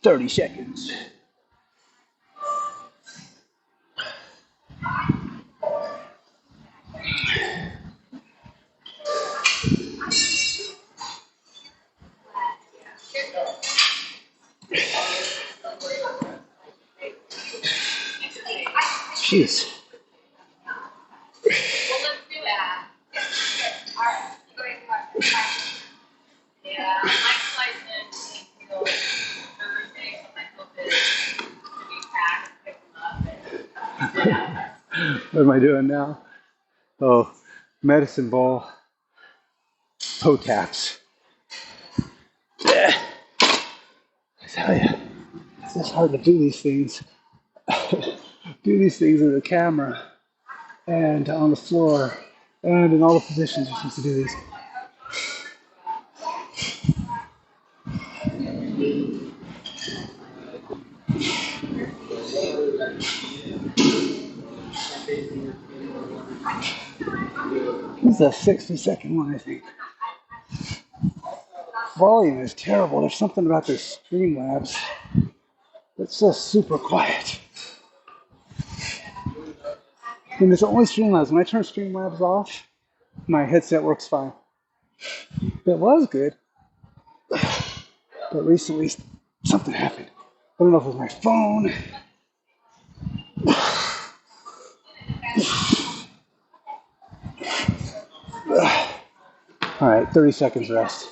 30 seconds. Jeez. Well, let's do that. All right. Yeah, my license until Thursday, so my hope is to be packed, pick them up. What am I doing now? Oh, medicine ball, toe taps. I tell you, it's just hard to do these things. Do these things in the camera and on the floor and in all the positions you're supposed to do these. This is a 60-second one, I think. Volume is terrible. There's something about this Streamlabs that's just super quiet. And it's only Streamlabs. When I turn Streamlabs off, my headset works fine. It was good, but recently something happened. I don't know if it was my phone. All right, 30 seconds rest.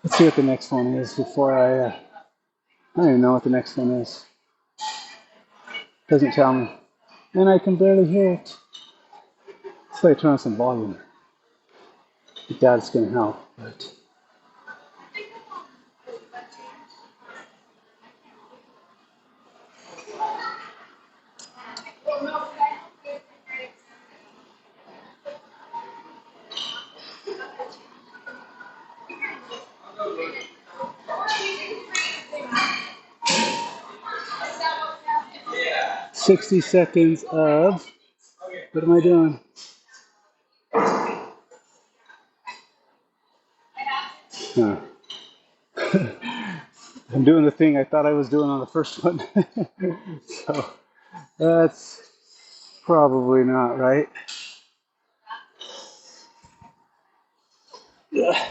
Let's see what the next one is before I don't even know what the next one is. Doesn't tell me. And I can barely hear it. So I turn on some volume. I doubt it's going to help, but. Yeah. 60 seconds of, what am I doing? Huh. I'm doing the thing I thought I was doing on the first one. So that's probably not right. Yeah.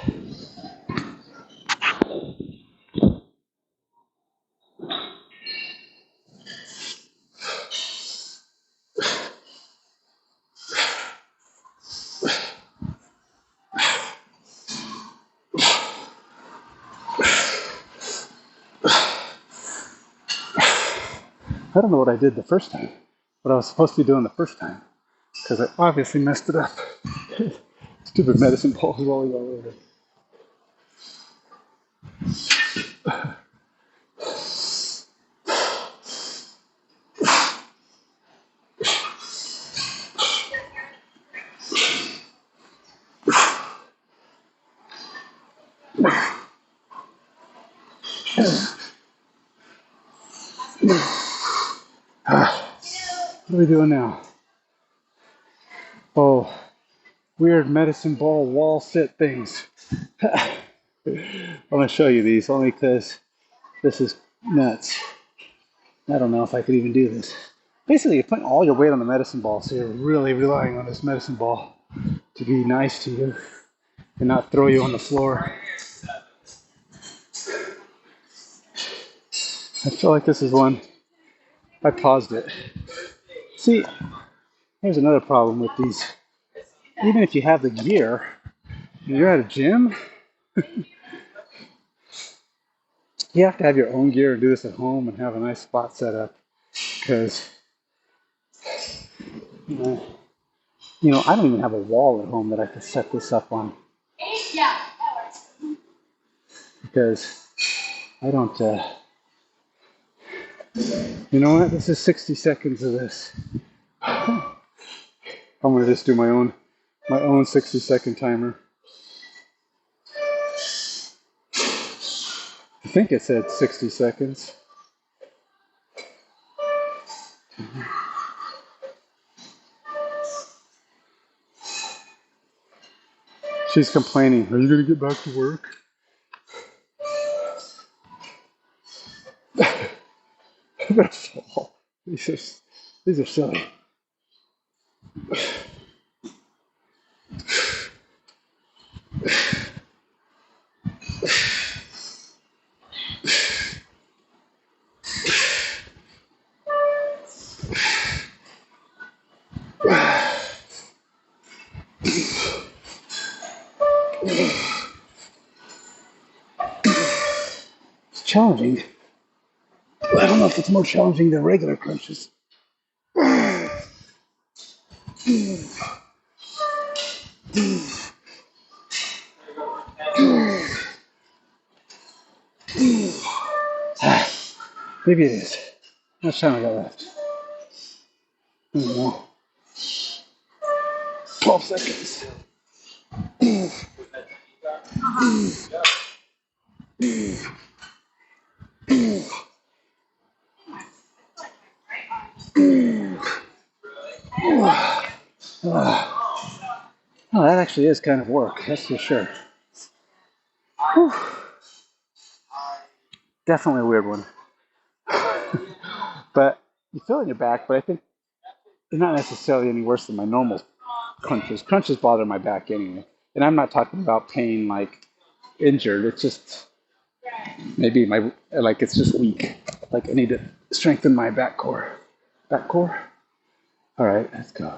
I don't know what I did the first time, what I was supposed to be doing the first time, because I obviously messed it up. Stupid medicine balls rolling all over. What are we doing now? Oh, weird medicine ball wall sit things. I'm going to show you these only because this is nuts. I don't know if I could even do this. Basically, you're putting all your weight on the medicine ball, so you're really relying on this medicine ball to be nice to you and not throw you on the floor. I feel like this is one. I paused it. See, here's another problem with these. Even if you have the gear, when you're at a gym, you have to have your own gear and do this at home and have a nice spot set up. Because, I don't even have a wall at home that I could set this up on. Because I don't, you know what? This is 60 seconds of this. I'm gonna just do my own 60-second timer. I think it said 60 seconds. She's complaining. Are you gonna get back to work? I'm gonna fall. These are silly. It's challenging. I don't know if it's more challenging than regular crunches. Maybe it is. How much time I got left? I don't know. 12 seconds. Oh, that actually is kind of work, that's for sure. Whew. Definitely a weird one. But you feel it in your back, but I think it's not necessarily any worse than my normal crunches. Crunches bother my back anyway. And I'm not talking about pain like injured. It's just maybe it's just weak. Like I need to strengthen my back core. Back core? All right, let's go.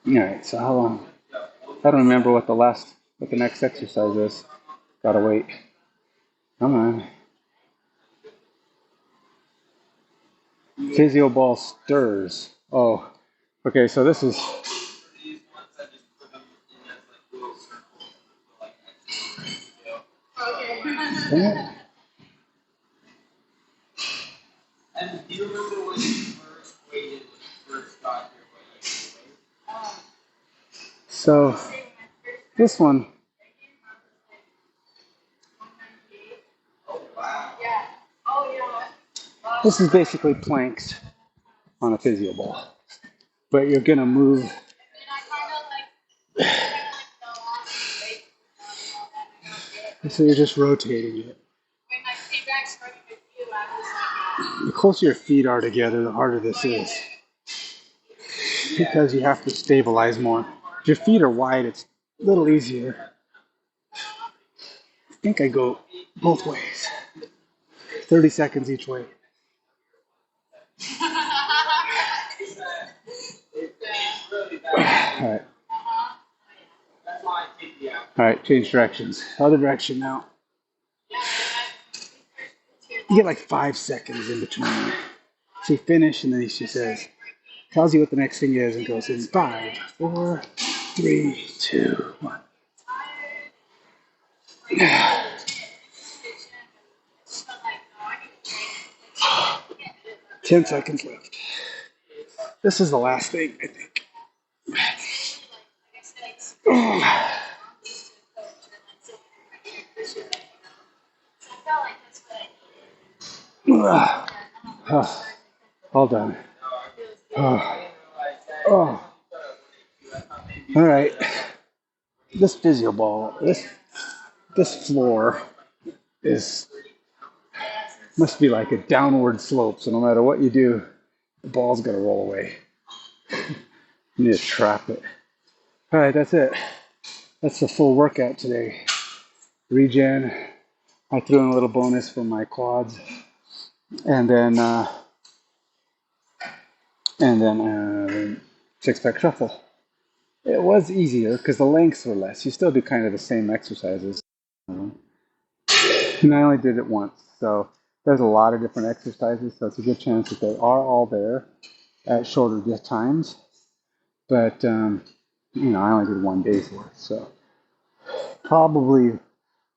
All right, so how long? I don't remember what the next exercise is. Gotta wait. Come on. Physio ball stirs. Oh, okay, so this is. And do you remember when you first weighed when you first got here? So this one. This is basically planks on a physio ball, but you're gonna move. So you're just rotating it. The closer your feet are together, the harder this is, because you have to stabilize more. If your feet are wide, it's a little easier. I think I go both ways. 30 seconds each way. All right. All right, change directions. Other direction now. You get like 5 seconds in between. So you finish, and then she says, tells you what the next thing is, and goes in 5, 4, 3, 2, 1. 10 seconds left. This is the last thing, I think. All done. Oh. All right. This physio ball, this floor is must be like a downward slope. So no matter what you do, the ball's gonna roll away. You need to trap it. All right, that's it. That's the full workout today. Regen. I threw in a little bonus for my quads, and then six-pack shuffle. It was easier because the lengths were less. You still do kind of the same exercises. And I only did it once. So there's a lot of different exercises. So it's a good chance that they are all there at shorter times. But, I only did one day's worth. So probably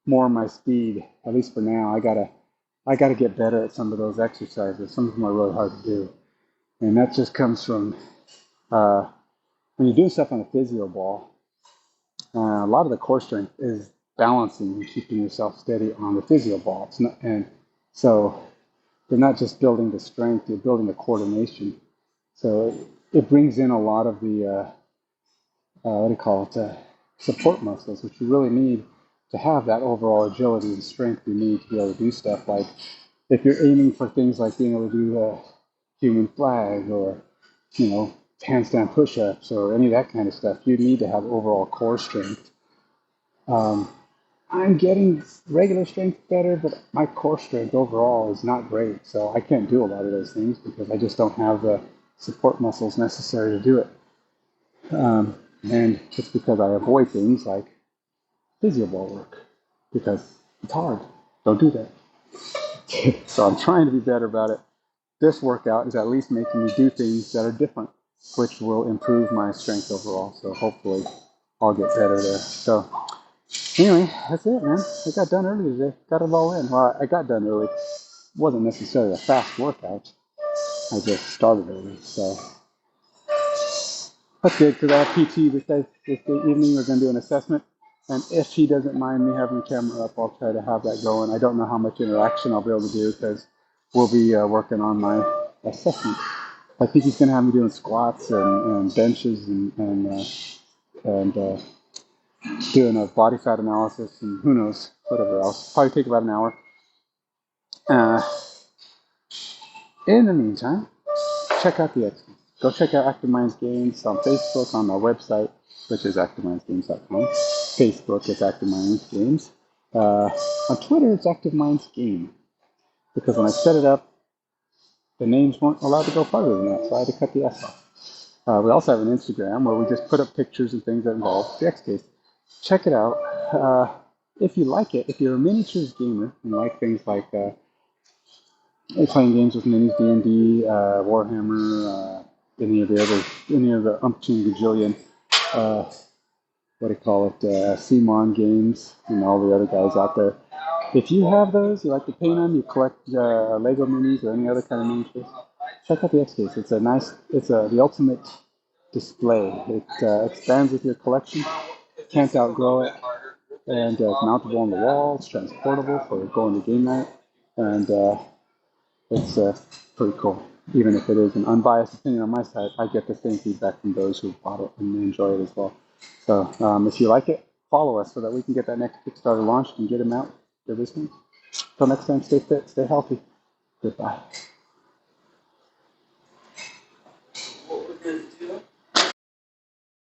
more my speed, at least for now. I gotta get better at some of those exercises. Some of them are really hard to do. And that just comes from when you're doing stuff on a physio ball, a lot of the core strength is balancing and keeping yourself steady on the physio ball. And so you're not just building the strength, you're building the coordination. So it brings in a lot of the, support muscles, which you really need to have that overall agility and strength you need to be able to do stuff like if you're aiming for things like being able to do a human flag or, handstand push-ups or any of that kind of stuff, you need to have overall core strength. I'm getting regular strength better, but my core strength overall is not great. So I can't do a lot of those things because I just don't have the support muscles necessary to do it. And it's because I avoid things like physio ball work because it's hard. Don't do that. So I'm trying to be better about it. This workout is at least making me do things that are different, which will improve my strength overall. So hopefully I'll get better there. So anyway, that's it, man. I got done early today. Got it all in. Well, I got done early. It wasn't necessarily a fast workout. I just started early. So that's good because I have PT this evening. We're going to do an assessment. And if he doesn't mind me having the camera up, I'll try to have that going. I don't know how much interaction I'll be able to do because we'll be working on my assessment. I think he's going to have me doing squats and benches and doing a body fat analysis and who knows, whatever else. Probably take about an hour. In the meantime, check out the X. Go check out Active Minds Games on Facebook, on my website, which is activemindsgames.com. Facebook is Active Minds Games. On Twitter, it's Active Minds Game. Because when I set it up, the names weren't allowed to go farther than that, so I had to cut the S off. We also have an Instagram where we just put up pictures and things that involve the X case. Check it out. If you like it, if you're a miniatures gamer and like things like playing games with minis, D&D, Warhammer, any of the umpteen gajillion, CMON games, and all the other guys out there. If you have those, you like to paint them, you collect Lego minis or any other kind of miniatures, check out the X case. It's the ultimate display. It expands with your collection, can't outgrow it, and it's mountable on the wall. It's transportable for going to game night, and it's pretty cool. Even if it is an unbiased opinion on my side, I get the same feedback from those who bought it and enjoy it as well. So if you like it, follow us so that we can get that next Kickstarter launched and get them out. They're listening. Until next time, stay fit, stay healthy. Goodbye.